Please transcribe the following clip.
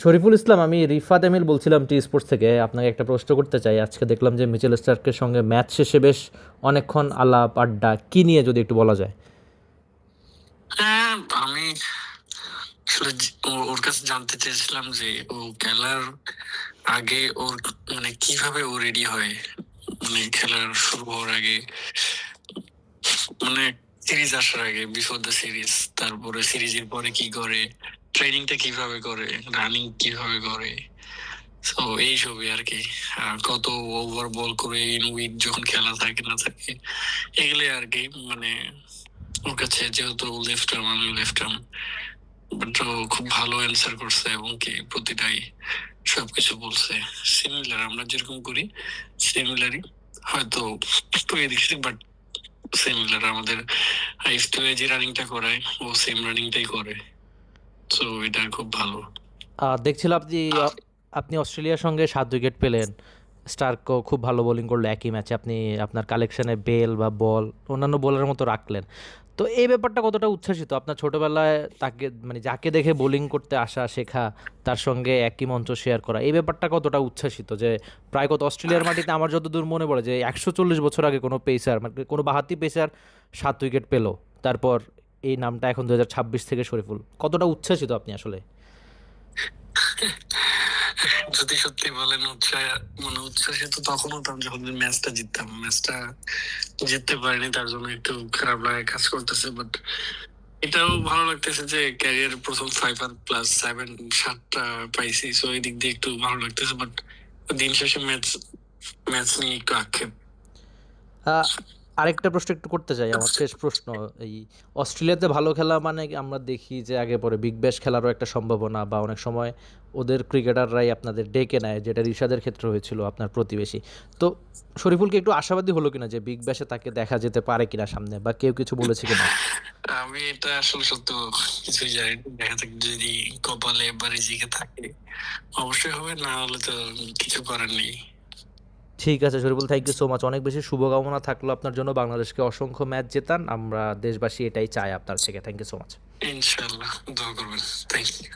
শরীফুল ইসলাম, আমি রিফাত এমিল বলছিলাম T Sports থেকে। আপনাকে একটা প্রশ্ন করতে চাই। আজকে দেখলাম যে মিচেল স্টার্কের সঙ্গে ম্যাচ শেষে বেশ অনেকক্ষণ আলাপ আড্ডা, কি নিয়ে যদি একটু বলা যায়। হ্যাঁ, আমি আসলে ওর কাছে জানতে চেয়েছিলাম যে ও খেলার আগে ওর মানে কিভাবে ও রেডি হয়, মানে খেলার শুরু হওয়ার আগে, মানে সিরিজ আসার আগে, বিফোর দ্য সিরিজ, তারপরে সিরিজের পরে কি করে, ট্রেনিংটা কিভাবে করে, রানিং কিভাবে করে। তো এইসবই আর কি। কত ওভার বল করে ইন উইক যখন খেলা থাকে না থাকে, এগুলো আর কি। মানে ওর কাছে যেহেতু লেফট আর্ম, আমি লেফট আর্ম, বাট ও খুব ভালো অ্যান্সার করছে এবং কি প্রতিটাই সবকিছু বলছে সিমিলার, আমরা যেরকম করি সিমিলারই, হয়তো একটু এদিকে, বাট সিমিলার। আমাদের হাইফ টু যে রানিংটা করায় ও সেম রানিংটাই করে। তো এটা খুব ভালো। দেখছিলাম আপনি অস্ট্রেলিয়ার সঙ্গে 7 উইকেট পেলেন। স্টার্কও খুব ভালো বোলিং করলো একই ম্যাচে। আপনি আপনার কালেকশনে বেল বা বল অন্যান্য বোলারের মতো রাখলেন। তো এই ব্যাপারটা কতটা উচ্ছ্বাসিত? আপনার ছোটবেলায় তাকে, মানে যাকে দেখে বোলিং করতে আসা শেখা, তার সঙ্গে একই মঞ্চ শেয়ার করা, এই ব্যাপারটা কতটা উচ্ছ্বাসিত যে প্রায় কত অস্ট্রেলিয়ার মাটিতে আমার যতদূর মনে পড়ে যে 140 বছর আগে কোনো পেসার, মানে কোনো বাহাতি পেসার 7 উইকেট পেল। তারপর এই নামটা এখন 2026 থেকে শরীফুল, কতটা উচ্ছ্বাসিত আপনি আসলে? যদি সত্যি বলেন মানে উচ্ছ্বাসিত তখন হতাম যখন ম্যাচটা জিততাম। ম্যাচটা জিততে পারিনি, তার জন্য একটু খারাপ লাগে কাজ করতেছে, বাট এটাও ভালো লাগতেছে যে ক্যারিয়ার প্রথম 5+7 7টা পাইছি। সো এই দিক দিয়ে একটু ভালো লাগতেছে, বাট দিন শেষে ম্যাচ ম্যাচ নিয়ে একটু আক্ষেপ। আহ, আরেকটা প্রশ্ন একটু করতে চাই, আমার শেষ প্রশ্ন। এই অস্ট্রেলিয়াতে ভালো খেলা মানে আমরা দেখি যে আগে পরে বিগ ব্যাশ খেলারও একটা সম্ভাবনা, বা অনেক সময় ওদের ক্রিকেটাররাই আপনাদের ডেকে নেয়, যেটা রিশাদের ক্ষেত্রে হয়েছিল, আপনার প্রতিবেশী। তো শরীফুলকে একটু আশাবাদী হলো কিনা যে বিগ ব্যাশে তাকে দেখা যেতে পারে কিনা সামনে, বা কেউ কিছু বলেছে কিনা? আমি এটা আসলে সত্য কিছুই জানি না, দেখা যাক যদি কপালে বা রিজিকে থাকে অবশ্যই হবে, না হলে তো কিছু করার নেই। ঠিক আছে Shariful, thank you so much. অনেক বেশি শুভকামনা থাকলো আপনার জন্য। বাংলাদেশকে অসংখ্য ম্যাচ জেতান, আমরা দেশবাসী এটাই চাই আপনার থেকে। Thank you so much. ইনশাল্লাহ দোয়া করবেন। Thank you.